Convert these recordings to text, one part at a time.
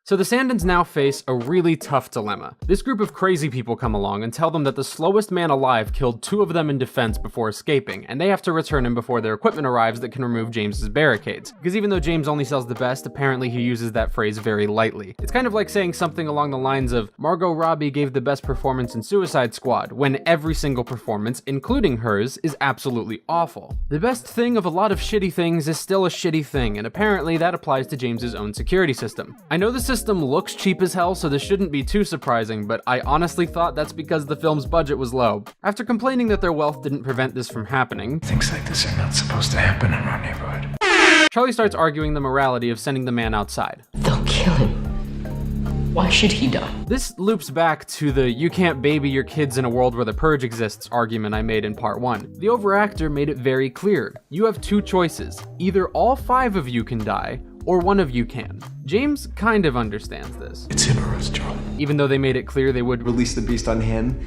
So the Sandins now face a really tough dilemma. This group of crazy people come along and tell them that the slowest man alive killed 2 of them in defense before escaping, and they have to return him before their equipment arrives that can remove James's barricades. Because even though James only sells the best, apparently he uses that phrase very lightly. It's kind of like saying something along the lines of, Margot Robbie gave the best performance in Suicide Squad, when every single performance, including hers, is absolutely awful. The best thing of a lot of shitty things is still a shitty thing, and apparently that applies to James's own security system. I know the system looks cheap as hell, so this shouldn't be too surprising, but I honestly thought that's because the film's budget was low. After complaining that their wealth didn't prevent this from happening, things like this are not supposed to happen in our neighborhood. Charlie starts arguing the morality of sending the man outside. They'll kill him. Why should he die? This loops back to the you can't baby your kids in a world where the Purge exists argument I made in part 1. The overactor made it very clear. You have 2 choices. Either all 5 of you can die, or one of you can. James kind of understands this. It's him or us, Charlie. Even though they made it clear they would release the beast on him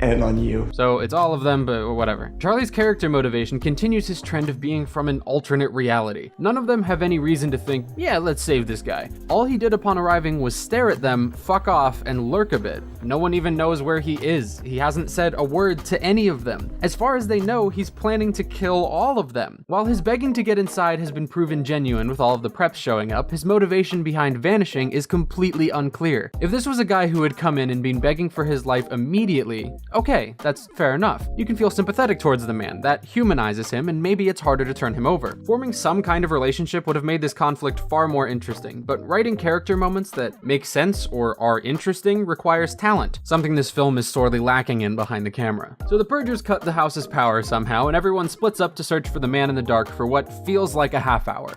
and on you. So it's all of them, but whatever. Charlie's character motivation continues his trend of being from an alternate reality. None of them have any reason to think, yeah, let's save this guy. All he did upon arriving was stare at them, fuck off, and lurk a bit. No one even knows where he is. He hasn't said a word to any of them. As far as they know, he's planning to kill all of them. While his begging to get inside has been proven genuine with all of the preps showing up, his motivation behind vanishing is completely unclear. If this was a guy who had come in and been begging for his life immediately, okay, that's fair enough. You can feel sympathetic towards the man. That humanizes him, and maybe it's harder to turn him over. Forming some kind of relationship would have made this conflict far more interesting, but writing character moments that make sense or are interesting requires talent, something this film is sorely lacking in behind the camera. So the Purgers cut the house's power somehow, and everyone splits up to search for the man in the dark for what feels like a half hour.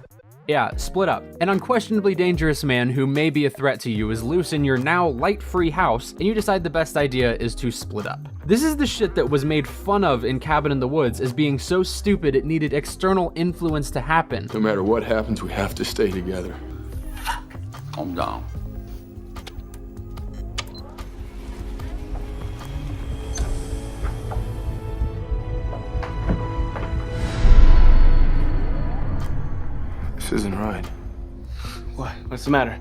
Yeah, split up. An unquestionably dangerous man who may be a threat to you is loose in your now light-free house, and you decide the best idea is to split up. This is the shit that was made fun of in Cabin in the Woods as being so stupid it needed external influence to happen. No matter what happens, we have to stay together. Calm down. This isn't right. What? What's the matter?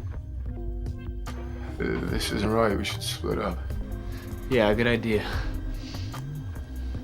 This isn't right. We should split up. Yeah, good idea.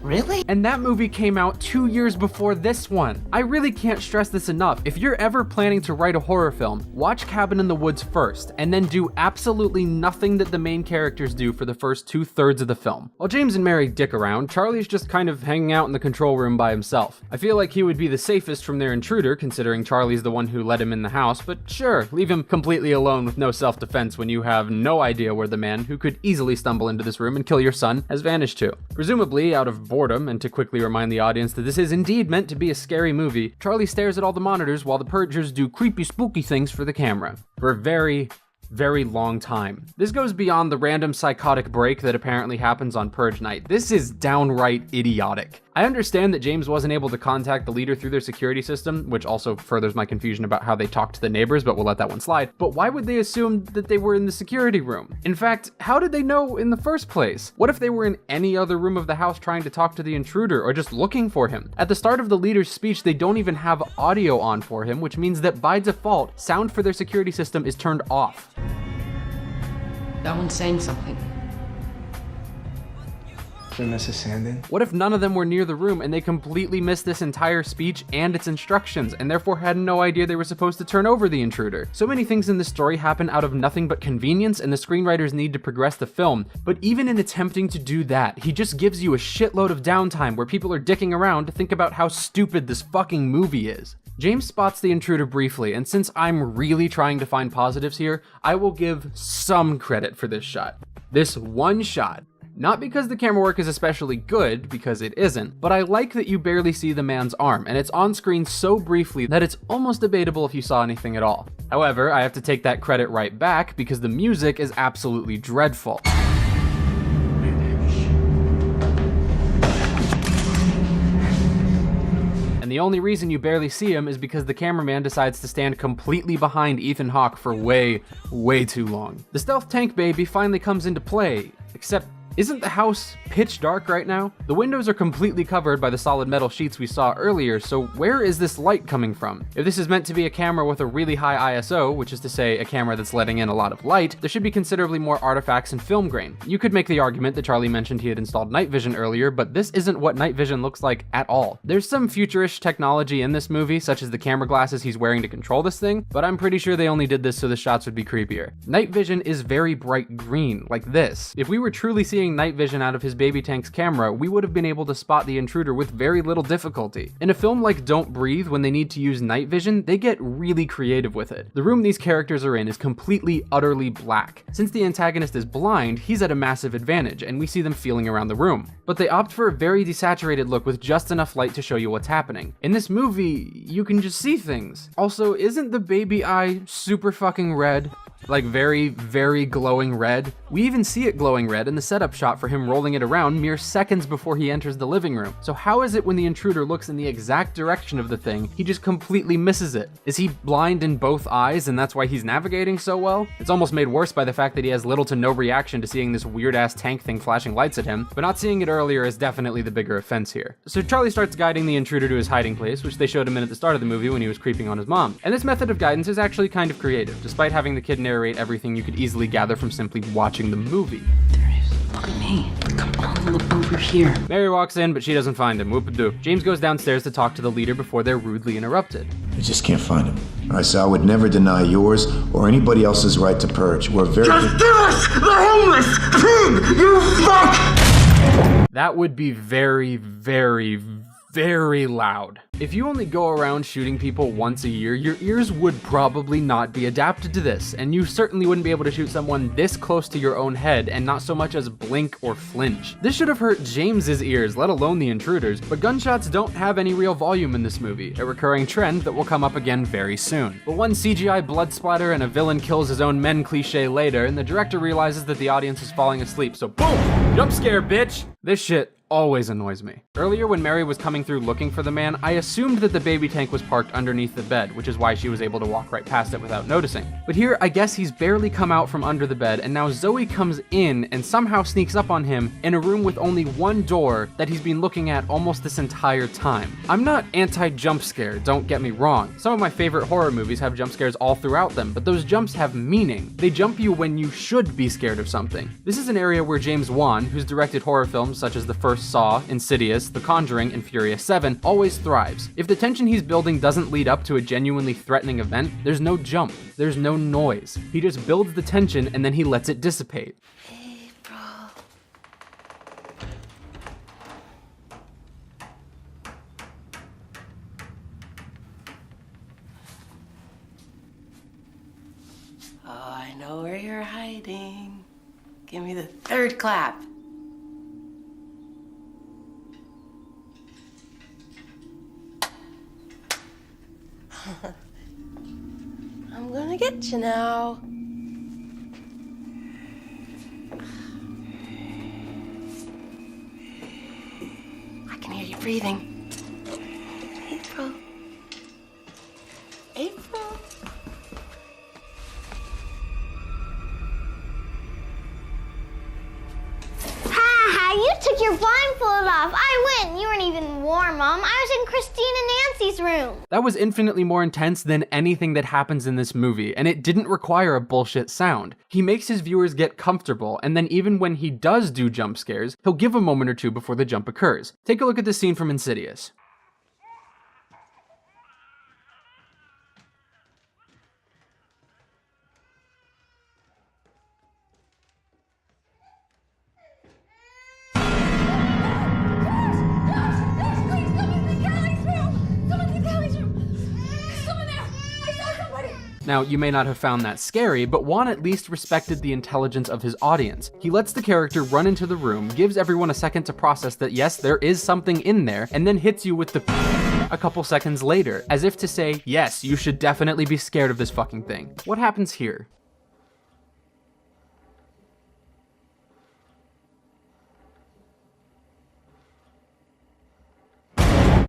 Really? And that movie came out 2 years before this one. I really can't stress this enough. If you're ever planning to write a horror film, watch Cabin in the Woods first, and then do absolutely nothing that the main characters do for the first 2/3 of the film. While James and Mary dick around, Charlie's just kind of hanging out in the control room by himself. I feel like he would be the safest from their intruder, considering Charlie's the one who let him in the house, but sure, leave him completely alone with no self-defense when you have no idea where the man who could easily stumble into this room and kill your son has vanished to. Presumably out of boredom, and to quickly remind the audience that this is indeed meant to be a scary movie, Charlie stares at all the monitors while the Purgers do creepy spooky things for the camera. For a very long time. This goes beyond the random psychotic break that apparently happens on Purge night. This is downright idiotic. I understand that James wasn't able to contact the leader through their security system, which also furthers my confusion about how they talked to the neighbors, but we'll let that one slide. But why would they assume that they were in the security room? In fact, how did they know in the first place? What if they were in any other room of the house trying to talk to the intruder or just looking for him? At the start of the leader's speech, they don't even have audio on for him, which means that by default, sound for their security system is turned off. That one's saying something. Mrs. Sandin? What if none of them were near the room and they completely missed this entire speech and its instructions and therefore had no idea they were supposed to turn over the intruder? So many things in this story happen out of nothing but convenience and the screenwriters need to progress the film, but even in attempting to do that, he just gives you a shitload of downtime where people are dicking around to think about how stupid this fucking movie is. James spots the intruder briefly, and since I'm really trying to find positives here, I will give some credit for this shot. This one shot. Not because the camera work is especially good, because it isn't, but I like that you barely see the man's arm, and it's on screen so briefly that it's almost debatable if you saw anything at all. However, I have to take that credit right back because the music is absolutely dreadful. And the only reason you barely see him is because the cameraman decides to stand completely behind Ethan Hawke for way too long. The stealth tank baby finally comes into play, except Isn't the house pitch dark right now? The windows are completely covered by the solid metal sheets we saw earlier, so where is this light coming from? If this is meant to be a camera with a really high ISO, which is to say a camera that's letting in a lot of light, there should be considerably more artifacts and film grain. You could make the argument that Charlie mentioned he had installed night vision earlier, but this isn't what night vision looks like at all. There's some futurish technology in this movie, such as the camera glasses he's wearing to control this thing, but I'm pretty sure they only did this so the shots would be creepier. Night vision is very bright green, like this. If we were truly seeing night vision out of his baby tank's camera, we would have been able to spot the intruder with very little difficulty. In a film like Don't Breathe, when they need to use night vision, they get really creative with it. The room these characters are in is completely, utterly black. Since the antagonist is blind, he's at a massive advantage, and we see them feeling around the room. But they opt for a very desaturated look with just enough light to show you what's happening. In this movie, you can just see things. Also, isn't the baby eye super fucking red? Like very, very glowing red. We even see it glowing red in the setup shot for him rolling it around mere seconds before he enters the living room. So how is it when the intruder looks in the exact direction of the thing, he just completely misses it? Is he blind in both eyes and that's why he's navigating so well? It's almost made worse by the fact that he has little to no reaction to seeing this weird ass tank thing flashing lights at him, but not seeing it earlier is definitely the bigger offense here. So Charlie starts guiding the intruder to his hiding place, which they showed him in at the start of the movie when he was creeping on his mom. And this method of guidance is actually kind of creative, despite having the kid narrate everything you could easily gather from simply watching the movie. There he is. Look at me. Come on, look over here. Mary walks in, but she doesn't find him. Whoop-a-doo. James goes downstairs to talk to the leader before they're rudely interrupted. I just can't find him. I said I would never deny yours or anybody else's right to purge. We're very... Just give us the homeless pig, you fuck! That would be very, very, very loud. If you only go around shooting people once a year, your ears would probably not be adapted to this, and you certainly wouldn't be able to shoot someone this close to your own head and not so much as blink or flinch. This should have hurt James's ears, let alone the intruder's, but gunshots don't have any real volume in this movie, a recurring trend that will come up again very soon. But one CGI blood splatter and a villain kills his own men cliche later, and the director realizes that the audience is falling asleep, so boom! Jump scare, bitch! This shit always annoys me. Earlier when Mary was coming through looking for the man, I assumed that the baby tank was parked underneath the bed, which is why she was able to walk right past it without noticing. But here, I guess he's barely come out from under the bed, and now Zoe comes in and somehow sneaks up on him in a room with only one door that he's been looking at almost this entire time. I'm not anti-jump scare, don't get me wrong. Some of my favorite horror movies have jump scares all throughout them, but those jumps have meaning. They jump you when you should be scared of something. This is an area where James Wan, who's directed horror films such as the first Saw, Insidious, The Conjuring, and Furious 7, always thrives. If the tension he's building doesn't lead up to a genuinely threatening event, there's no jump, there's no noise. He just builds the tension and then he lets it dissipate. Oh, I know where you're hiding. Give me the third clap. I'm gonna get you now. I can hear you breathing. April. April. You took your blindfold off. I went. You weren't even warm, Mom. I was in Christine and Nancy's room. That was infinitely more intense than anything that happens in this movie, and it didn't require a bullshit sound. He makes his viewers get comfortable, and then even when he does do jump scares, he'll give a moment or two before the jump occurs. Take a look at this scene from Insidious. Now, you may not have found that scary, but Wan at least respected the intelligence of his audience. He lets the character run into the room, gives everyone a second to process that yes, there is something in there, and then hits you with the a couple seconds later, as if to say, yes, you should definitely be scared of this fucking thing. What happens here?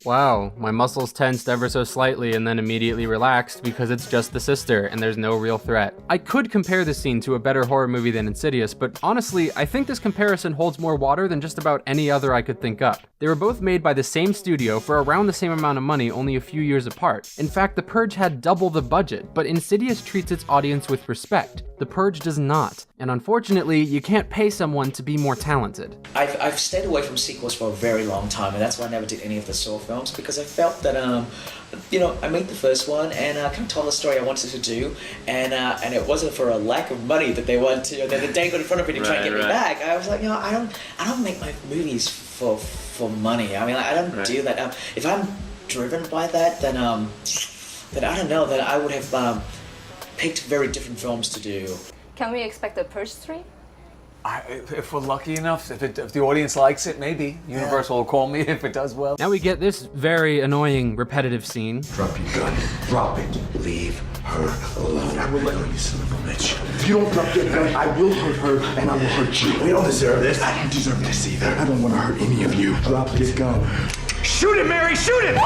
Wow, my muscles tensed ever so slightly and then immediately relaxed because it's just the sister and there's no real threat. I could compare this scene to a better horror movie than Insidious, but honestly, I think this comparison holds more water than just about any other I could think up. They were both made by the same studio for around the same amount of money, only a few years apart. In fact, The Purge had double the budget, but Insidious treats its audience with respect. The Purge does not, and unfortunately, you can't pay someone to be more talented. I've stayed away from sequels for a very long time, and that's why I never did any of the Saw films, because I felt that, I made the first one and kind of told the story I wanted to do, and it wasn't for a lack of money that they wanted to, that they got in front of me to try and get me back. I was like, I don't make my movies for money. I mean, I don't do that. If I'm driven by that, then I don't know, that I would have picked very different films to do. Can we expect the Purge 3? If we're lucky enough, if the audience likes it, maybe. Universal will call me if it does well. Now we get this very annoying, repetitive scene. Drop your gun. Drop it. Leave her alone. I will let her, you son of a bitch. If you don't drop your gun, I will hurt her and I will hurt you. We don't deserve this. I don't deserve this either. I don't want to hurt any of you. Drop your gun. Shoot it, Mary! Shoot it!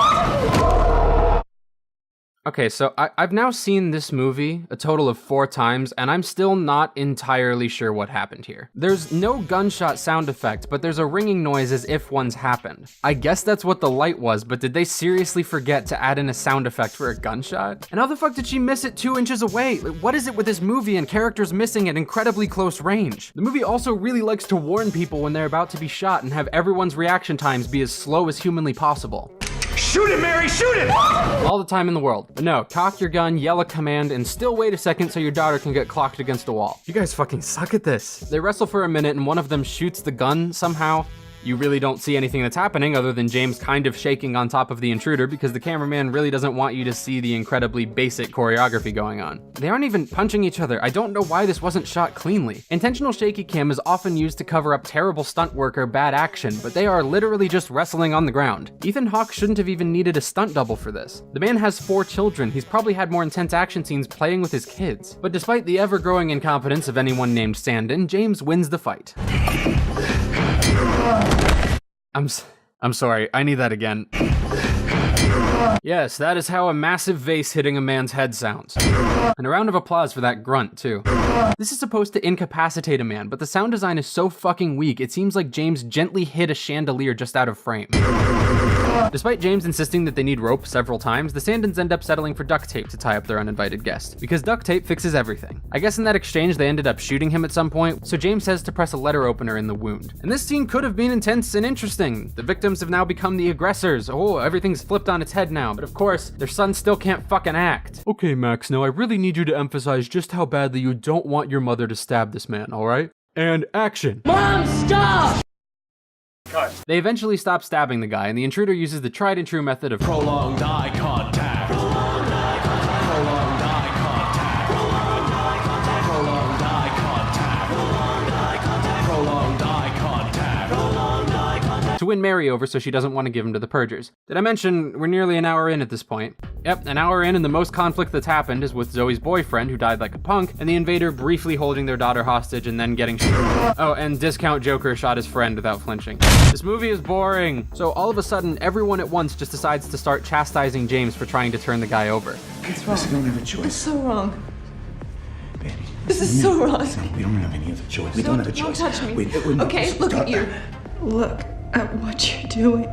Okay, so I've now seen this movie a total of 4 times, and I'm still not entirely sure what happened here. There's no gunshot sound effect, but there's a ringing noise as if one's happened. I guess that's what the light was, but did they seriously forget to add in a sound effect for a gunshot? And how the fuck did she miss it 2 inches away? What is it with this movie and characters missing at incredibly close range? The movie also really likes to warn people when they're about to be shot and have everyone's reaction times be as slow as humanly possible. Shoot it, Mary! Shoot it! All the time in the world. But no, cock your gun, yell a command, and still wait a second so your daughter can get clocked against a wall. You guys fucking suck at this. They wrestle for a minute and one of them shoots the gun somehow. You really don't see anything that's happening other than James kind of shaking on top of the intruder because the cameraman really doesn't want you to see the incredibly basic choreography going on. They aren't even punching each other. I don't know why this wasn't shot cleanly. Intentional shaky cam is often used to cover up terrible stunt work or bad action, but they are literally just wrestling on the ground. Ethan Hawke shouldn't have even needed a stunt double for this. The man has 4 children. He's probably had more intense action scenes playing with his kids. But despite the ever-growing incompetence of anyone named Sandin, James wins the fight. I'm sorry, I need that again. Yes, that is how a massive vase hitting a man's head sounds. And a round of applause for that grunt, too. This is supposed to incapacitate a man, but the sound design is so fucking weak, it seems like James gently hit a chandelier just out of frame. Despite James insisting that they need rope several times, the Sandins end up settling for duct tape to tie up their uninvited guest, because duct tape fixes everything. I guess in that exchange they ended up shooting him at some point, so James says to press a letter opener in the wound. And this scene could have been intense and interesting. The victims have now become the aggressors. Oh, everything's flipped on its head now, but of course, their son still can't fucking act. Okay, Max, now I really need you to emphasize just how badly you don't want your mother to stab this man, alright? And action. Mom, stop! Cut. They eventually stop stabbing the guy, and the intruder uses the tried and true method of prolonged eye contact. Prolonged eye contact. Prolonged eye contact. Prolonged eye contact. Prolonged eye contact. Prolonged eye contact. Prolonged eye contact. Prolonged eye contact. To win Mary over so she doesn't want to give him to the Purgers. Did I mention we're nearly an hour in at this point? Yep, an hour in, and the most conflict that's happened is with Zoe's boyfriend, who died like a punk, and the invader briefly holding their daughter hostage and then getting shot. Oh, and Discount Joker shot his friend without flinching. This movie is boring. So all of a sudden, everyone at once just decides to start chastising James for trying to turn the guy over. It's wrong. We don't have a choice. It's so wrong. Baby. This is so wrong. Listen, we don't have any other choice. We don't have a choice. Don't touch me. Wait, okay, look at you. Look at what you're doing.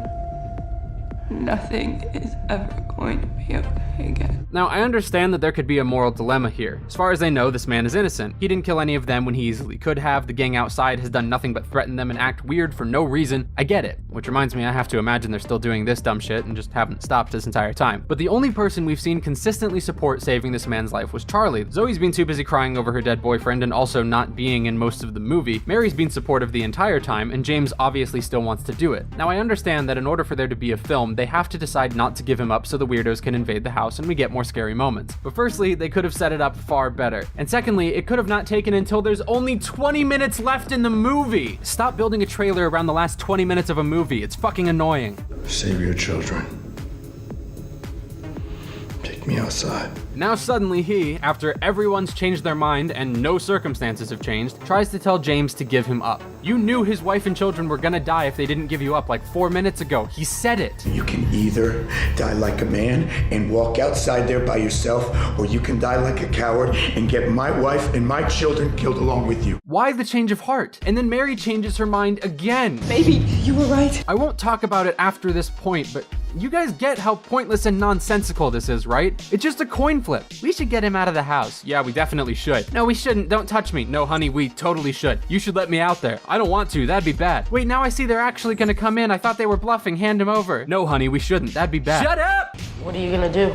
Nothing is ever going to be okay again. Now, I understand that there could be a moral dilemma here. As far as I know, this man is innocent. He didn't kill any of them when he easily could have. The gang outside has done nothing but threaten them and act weird for no reason. I get it. Which reminds me, I have to imagine they're still doing this dumb shit and just haven't stopped this entire time. But the only person we've seen consistently support saving this man's life was Charlie. Zoe's been too busy crying over her dead boyfriend and also not being in most of the movie. Mary's been supportive the entire time, and James obviously still wants to do it. Now, I understand that in order for there to be a film, they have to decide not to give him up so the weirdos can invade the house and we get more scary moments. But firstly, they could have set it up far better. And secondly, it could have not taken until there's only 20 minutes left in the movie. Stop building a trailer around the last 20 minutes of a movie. It's fucking annoying. Save your children. Take me outside. Now suddenly he, after everyone's changed their mind and no circumstances have changed, tries to tell James to give him up. You knew his wife and children were gonna die if they didn't give you up like 4 minutes ago. He said it. You can either die like a man and walk outside there by yourself, or you can die like a coward and get my wife and my children killed along with you. Why the change of heart? And then Mary changes her mind again. Baby, you were right. I won't talk about it after this point, but you guys get how pointless and nonsensical this is, right? It's just a coin flip. We should get him out of the house. Yeah, we definitely should. No, we shouldn't. Don't touch me. No, honey, we totally should. You should let me out there. I don't want to. That'd be bad. Wait, now I see they're actually gonna come in. I thought they were bluffing. Hand him over. No, honey, we shouldn't. That'd be bad. Shut up! What are you gonna do?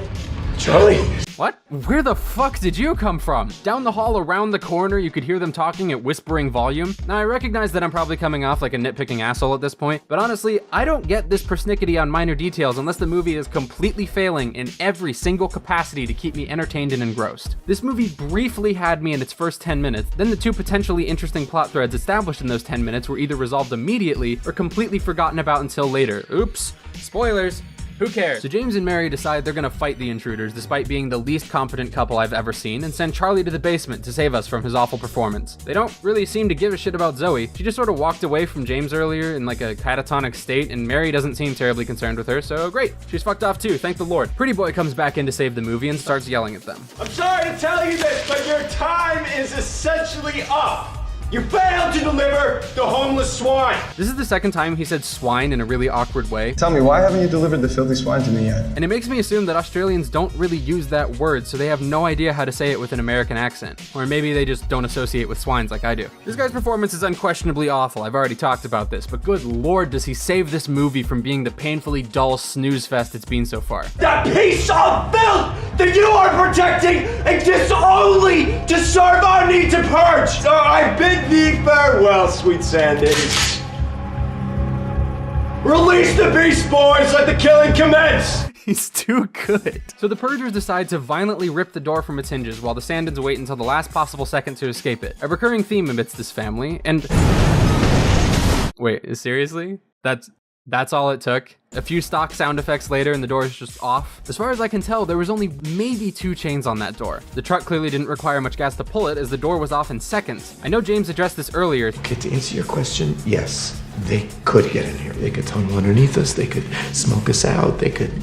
Charlie! What? Where the fuck did you come from? Down the hall around the corner, you could hear them talking at whispering volume. Now, I recognize that I'm probably coming off like a nitpicking asshole at this point, but honestly, I don't get this persnickety on minor details unless the movie is completely failing in every single capacity to keep me entertained and engrossed. This movie briefly had me in its first 10 minutes, then the two potentially interesting plot threads established in those 10 minutes were either resolved immediately or completely forgotten about until later. Oops. Spoilers. Who cares? So James and Mary decide they're gonna fight the intruders despite being the least competent couple I've ever seen and send Charlie to the basement to save us from his awful performance. They don't really seem to give a shit about Zoe. She just sort of walked away from James earlier in like a catatonic state and Mary doesn't seem terribly concerned with her, so great. She's fucked off too, thank the Lord. Pretty Boy comes back in to save the movie and starts yelling at them. I'm sorry to tell you this, but your time is essentially up. You failed to deliver the homeless swine. This is the second time he said swine in a really awkward way. Tell me, why haven't you delivered the filthy swine to me yet? And it makes me assume that Australians don't really use that word, so they have no idea how to say it with an American accent. Or maybe they just don't associate with swines like I do. This guy's performance is unquestionably awful, I've already talked about this, but good lord does he save this movie from being the painfully dull snooze fest it's been so far. That piece of filth that you are protecting exists only to serve our need to purge. So I bid thee farewell, sweet Sandins. Release the beast boys, let the killing commence. He's too good. So the Purgers decide to violently rip the door from its hinges while the Sandins wait until the last possible second to escape it. A recurring theme amidst this family, and... Wait, seriously? That's all it took? A few stock sound effects later and the door is just off. As far as I can tell, there was only maybe 2 chains on that door. The truck clearly didn't require much gas to pull it as the door was off in seconds. I know James addressed this earlier. Okay, to answer your question, yes, they could get in here. They could tunnel underneath us. They could smoke us out. They could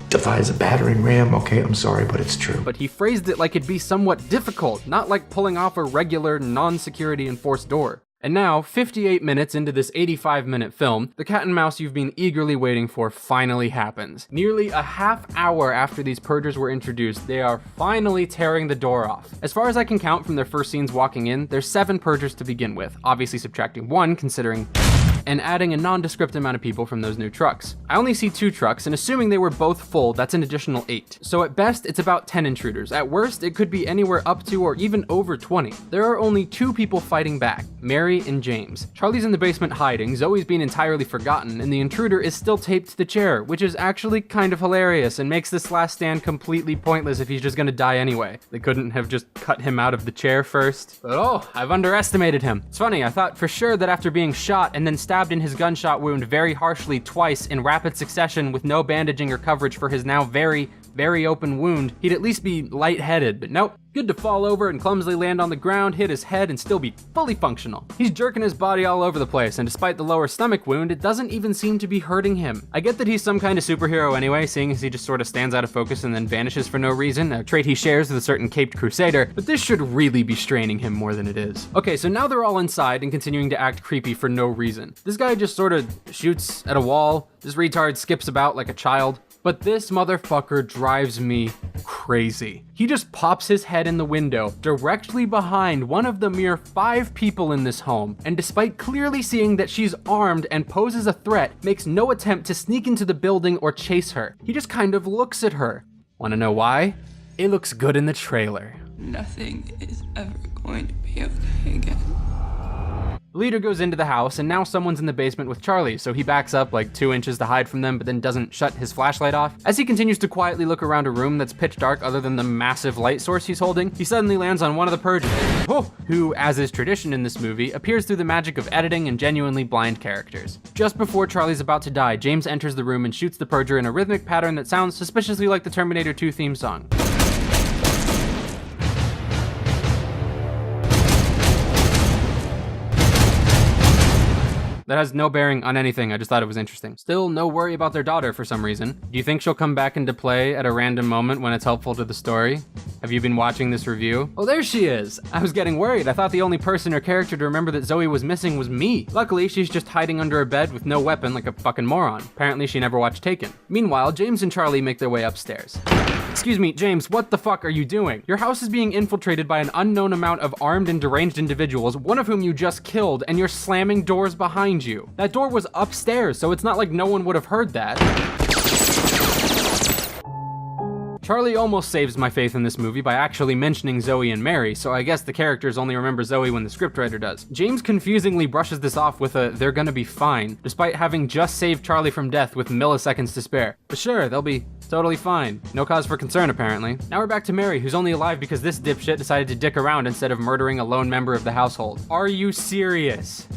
devise a battering ram. Okay, I'm sorry, but it's true. But he phrased it like it'd be somewhat difficult, not like pulling off a regular, non-security enforced door. And now, 58 minutes into this 85-minute film, the cat and mouse you've been eagerly waiting for finally happens. Nearly a half hour after these Purgers were introduced, they are finally tearing the door off. As far as I can count from their first scenes walking in, there's 7 Purgers to begin with, obviously subtracting 1 considering and adding a nondescript amount of people from those new trucks. I only see 2 trucks, and assuming they were both full, that's an additional 8. So at best, it's about 10 intruders. At worst, it could be anywhere up to or even over 20. There are only 2 people fighting back, Mary and James. Charlie's in the basement hiding, Zoe's been entirely forgotten, and the intruder is still taped to the chair, which is actually kind of hilarious and makes this last stand completely pointless if he's just gonna die anyway. They couldn't have just cut him out of the chair first. But oh, I've underestimated him. It's funny, I thought for sure that after being shot and then stabbed in his gunshot wound very harshly twice in rapid succession with no bandaging or coverage for his now very open wound, he'd at least be lightheaded, but nope. Good to fall over and clumsily land on the ground, hit his head, and still be fully functional. He's jerking his body all over the place, and despite the lower stomach wound, it doesn't even seem to be hurting him. I get that he's some kind of superhero anyway, seeing as he just sort of stands out of focus and then vanishes for no reason, a trait he shares with a certain caped crusader, but this should really be straining him more than it is. Okay, so now they're all inside and continuing to act creepy for no reason. This guy just sort of shoots at a wall, this retard skips about like a child. But this motherfucker drives me crazy. He just pops his head in the window directly behind one of the mere 5 people in this home, and despite clearly seeing that she's armed and poses a threat, makes no attempt to sneak into the building or chase her. He just kind of looks at her. Wanna know why? It looks good in the trailer. Nothing is ever going to be okay again. The leader goes into the house, and now someone's in the basement with Charlie, so he backs up like 2 inches to hide from them, but then doesn't shut his flashlight off. As he continues to quietly look around a room that's pitch dark other than the massive light source he's holding, he suddenly lands on one of the Purgers, who, as is tradition in this movie, appears through the magic of editing and genuinely blind characters. Just before Charlie's about to die, James enters the room and shoots the Purger in a rhythmic pattern that sounds suspiciously like the Terminator 2 theme song. That has no bearing on anything, I just thought it was interesting. Still no worry about their daughter for some reason. Do you think she'll come back into play at a random moment when it's helpful to the story? Have you been watching this review? Oh, there she is! I was getting worried. I thought the only person or character to remember that Zoe was missing was me. Luckily, she's just hiding under a bed with no weapon like a fucking moron. Apparently, she never watched Taken. Meanwhile, James and Charlie make their way upstairs. Excuse me, James, what the fuck are you doing? Your house is being infiltrated by an unknown amount of armed and deranged individuals, one of whom you just killed, and you're slamming doors behind you. That door was upstairs, so it's not like no one would have heard that. Charlie almost saves my faith in this movie by actually mentioning Zoe and Mary, so I guess the characters only remember Zoe when the scriptwriter does. James confusingly brushes this off with a "they're gonna be fine," despite having just saved Charlie from death with milliseconds to spare. But sure, they'll be totally fine. No cause for concern, apparently. Now we're back to Mary, who's only alive because this dipshit decided to dick around instead of murdering a lone member of the household. Are you serious?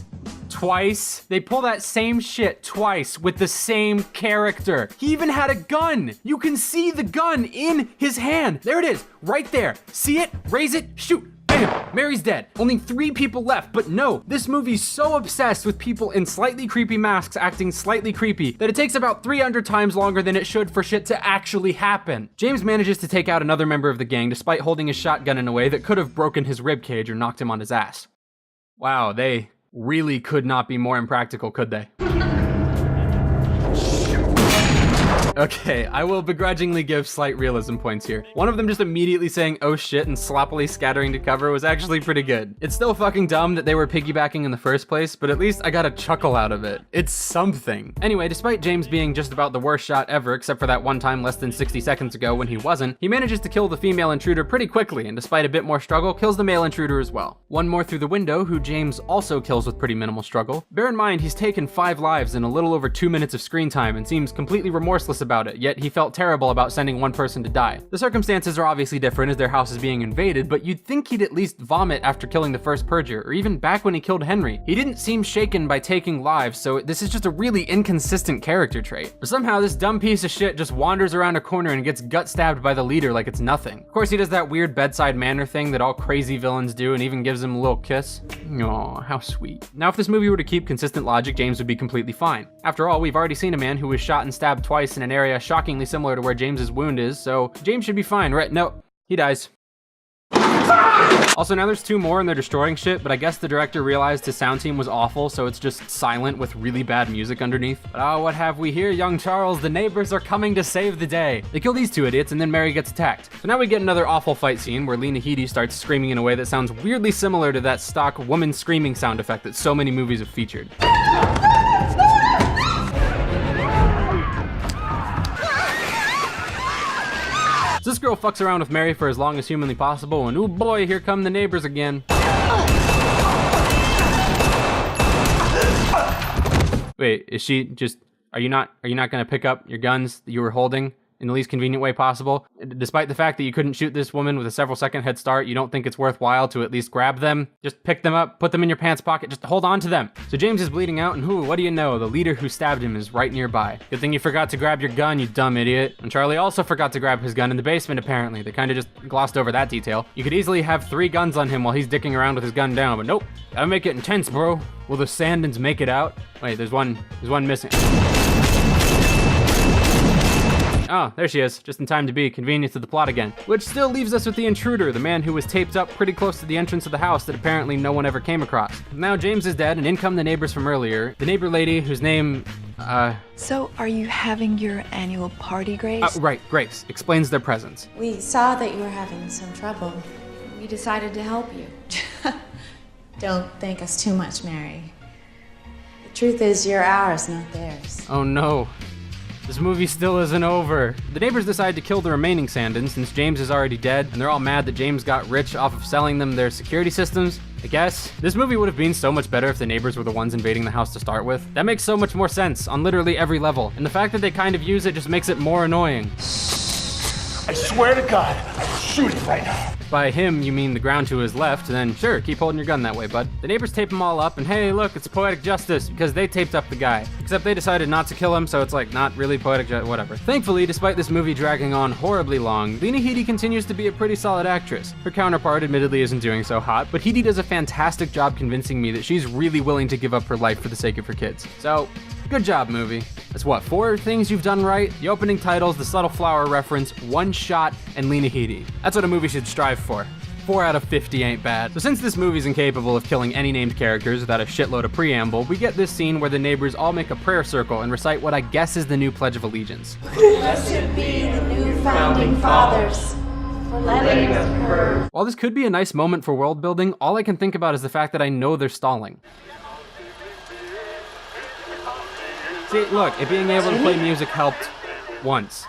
Twice? They pull that same shit twice with the same character. He even had a gun. You can see the gun in his hand. There it is, right there. See it? Raise it, shoot. Bam! Mary's dead. Only 3 people left, but no, this movie's so obsessed with people in slightly creepy masks acting slightly creepy that it takes about 300 times longer than it should for shit to actually happen. James manages to take out another member of the gang despite holding his shotgun in a way that could have broken his ribcage or knocked him on his ass. Wow, they really could not be more impractical, could they? Okay, I will begrudgingly give slight realism points here. One of them just immediately saying "oh shit" and sloppily scattering to cover was actually pretty good. It's still fucking dumb that they were piggybacking in the first place, but at least I got a chuckle out of it. It's something. Anyway, despite James being just about the worst shot ever, except for that one time less than 60 seconds ago when he wasn't, he manages to kill the female intruder pretty quickly, and despite a bit more struggle, kills the male intruder as well. One more through the window, who James also kills with pretty minimal struggle. Bear in mind, he's taken 5 lives in a little over 2 minutes of screen time and seems completely remorseless about it, yet he felt terrible about sending one person to die. The circumstances are obviously different as their house is being invaded, but you'd think he'd at least vomit after killing the first Purger, or even back when he killed Henry. He didn't seem shaken by taking lives, so this is just a really inconsistent character trait. But somehow this dumb piece of shit just wanders around a corner and gets gut stabbed by the leader like it's nothing. Of course, he does that weird bedside manner thing that all crazy villains do and even gives him a little kiss. Aw, how sweet. Now if this movie were to keep consistent logic, James would be completely fine. After all, we've already seen a man who was shot and stabbed twice in an area shockingly similar to where James's wound is, so James should be fine, right? No, he dies. Also, now there's 2 more and they're destroying shit, but I guess the director realized his sound team was awful, so it's just silent with really bad music underneath. But oh, what have we here, young Charles? The neighbors are coming to save the day. They kill these 2 idiots and then Mary gets attacked. So now we get another awful fight scene where Lena Headey starts screaming in a way that sounds weirdly similar to that stock woman screaming sound effect that so many movies have featured. So this girl fucks around with Mary for as long as humanly possible, and oh boy, here come the neighbors again. Wait, is she just, are you not gonna pick up your guns that you were holding in the least convenient way possible? Despite the fact that you couldn't shoot this woman with a several second head start, you don't think it's worthwhile to at least grab them? Just pick them up, put them in your pants pocket, just hold on to them. So James is bleeding out, and what do you know? The leader who stabbed him is right nearby. Good thing you forgot to grab your gun, you dumb idiot. And Charlie also forgot to grab his gun in the basement, apparently. They kinda just glossed over that detail. You could easily have 3 guns on him while he's dicking around with his gun down, but nope. Gotta make it intense, bro. Will the Sandins make it out? Wait, there's one missing. Oh, there she is, just in time to be convenient to the plot again. Which still leaves us with the intruder, the man who was taped up pretty close to the entrance of the house that apparently no one ever came across. Now James is dead, and in come the neighbors from earlier. The neighbor lady whose name, So, are you having your annual party, Grace? Right, Grace, explains their presence. We saw that you were having some trouble. We decided to help you. Don't think us too much, Mary. The truth is, you're ours, not theirs. Oh no. This movie still isn't over. The neighbors decide to kill the remaining Sandins since James is already dead, and they're all mad that James got rich off of selling them their security systems, I guess. This movie would have been so much better if the neighbors were the ones invading the house to start with. That makes so much more sense on literally every level, and the fact that they kind of use it just makes it more annoying. I swear to God, I'll shoot him right now. By him, you mean the ground to his left, then sure, keep holding your gun that way, bud. The neighbors tape them all up, and hey, look, it's poetic justice, because they taped up the guy. Except they decided not to kill him, so it's like, not really poetic justice, whatever. Thankfully, despite this movie dragging on horribly long, Lena Headey continues to be a pretty solid actress. Her counterpart admittedly isn't doing so hot, but Headey does a fantastic job convincing me that she's really willing to give up her life for the sake of her kids. So, good job, movie. That's what, 4 things you've done right? The opening titles, the subtle flower reference, one shot, and Lena Headey. That's what a movie should strive for. 4 out of 50 ain't bad. So since this movie's incapable of killing any named characters without a shitload of preamble, we get this scene where the neighbors all make a prayer circle and recite what I guess is the new Pledge of Allegiance. Blessed be the new founding fathers for letting us purge. While this could be a nice moment for world building, all I can think about is the fact that I know they're stalling. See, look, it being able to play music helped once.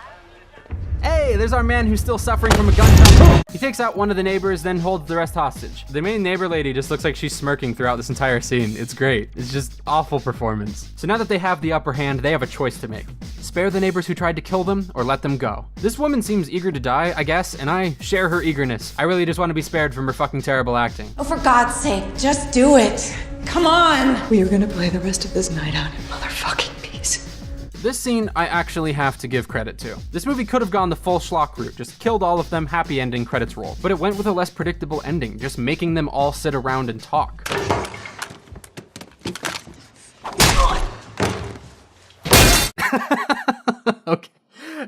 Hey, there's our man who's still suffering from a gunshot. He takes out one of the neighbors, then holds the rest hostage. The main neighbor lady just looks like she's smirking throughout this entire scene. It's great. It's just awful performance. So now that they have the upper hand, they have a choice to make. Spare the neighbors who tried to kill them, or let them go. This woman seems eager to die, I guess, and I share her eagerness. I really just want to be spared from her fucking terrible acting. Oh, for God's sake, just do it. Come on. We are gonna play the rest of this night out in motherfucking peace. This scene I actually have to give credit to. This movie could have gone the full schlock route, just killed all of them, happy ending, credits roll. But it went with a less predictable ending, just making them all sit around and talk.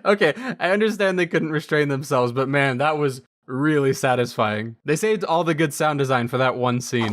Okay, I understand they couldn't restrain themselves, but man, that was really satisfying. They saved all the good sound design for that one scene.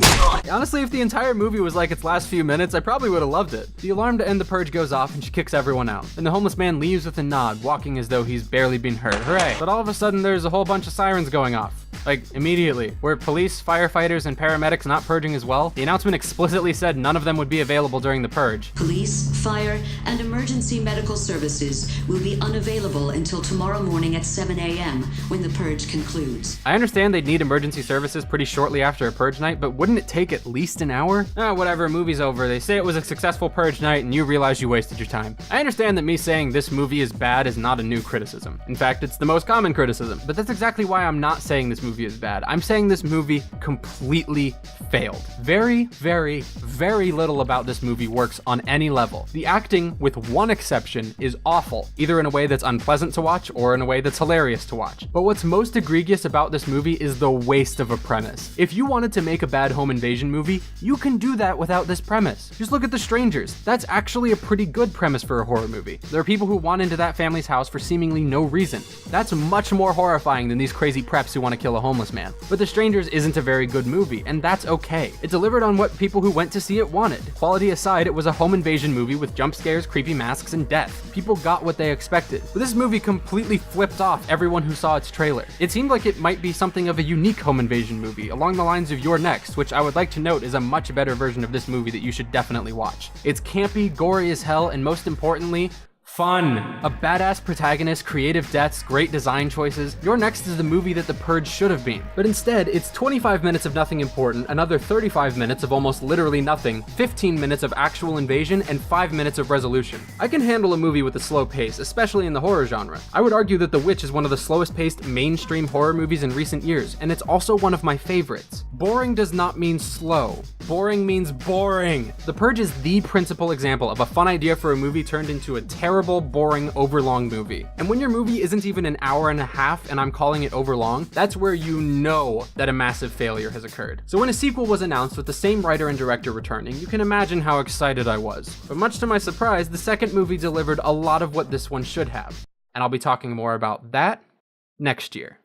Honestly, if the entire movie was like its last few minutes, I probably would have loved it. The alarm to end the purge goes off and she kicks everyone out. And the homeless man leaves with a nod, walking as though he's barely been hurt. Hooray. But all of a sudden, there's a whole bunch of sirens going off. Like, immediately. Were police, firefighters, and paramedics not purging as well? The announcement explicitly said none of them would be available during the purge. Police, fire, and emergency medical services will be unavailable until tomorrow morning at 7 a.m. when the purge concludes. I understand they'd need emergency services pretty shortly after a purge night, but wouldn't it take at least an hour? Whatever, movie's over. They say it was a successful purge night and you realize you wasted your time. I understand that me saying this movie is bad is not a new criticism. In fact, it's the most common criticism, but that's exactly why I'm not saying this movie is bad. I'm saying this movie completely failed. Very, very, very little about this movie works on any level. The acting, with one exception, is awful, either in a way that's unpleasant to watch or in a way that's hilarious to watch. But what's most egregious about this movie is the waste of a premise. If you wanted to make a bad home invasion movie, you can do that without this premise. Just look at The Strangers. That's actually a pretty good premise for a horror movie. There are people who want into that family's house for seemingly no reason. That's much more horrifying than these crazy preps who want to kill a homeless man. But The Strangers isn't a very good movie, and that's okay. It delivered on what people who went to see it wanted. Quality aside, it was a home invasion movie with jump scares, creepy masks, and death. People got what they expected. But this movie completely flipped off everyone who saw its trailer. It seemed like it might be something of a unique home invasion movie, along the lines of You're Next, which I would like to note is a much better version of this movie that you should definitely watch. It's campy, gory as hell, and most importantly, fun. A badass protagonist, creative deaths, great design choices. You're Next is the movie that The Purge should have been. But instead, it's 25 minutes of nothing important, another 35 minutes of almost literally nothing, 15 minutes of actual invasion, and 5 minutes of resolution. I can handle a movie with a slow pace, especially in the horror genre. I would argue that The Witch is one of the slowest paced mainstream horror movies in recent years, and it's also one of my favorites. Boring does not mean slow. Boring means boring. The Purge is the principal example of a fun idea for a movie turned into a terrible, boring, overlong movie. And when your movie isn't even an hour and a half and I'm calling it overlong, that's where you know that a massive failure has occurred. So when a sequel was announced with the same writer and director returning, you can imagine how excited I was. But much to my surprise, the second movie delivered a lot of what this one should have. And I'll be talking more about that next year.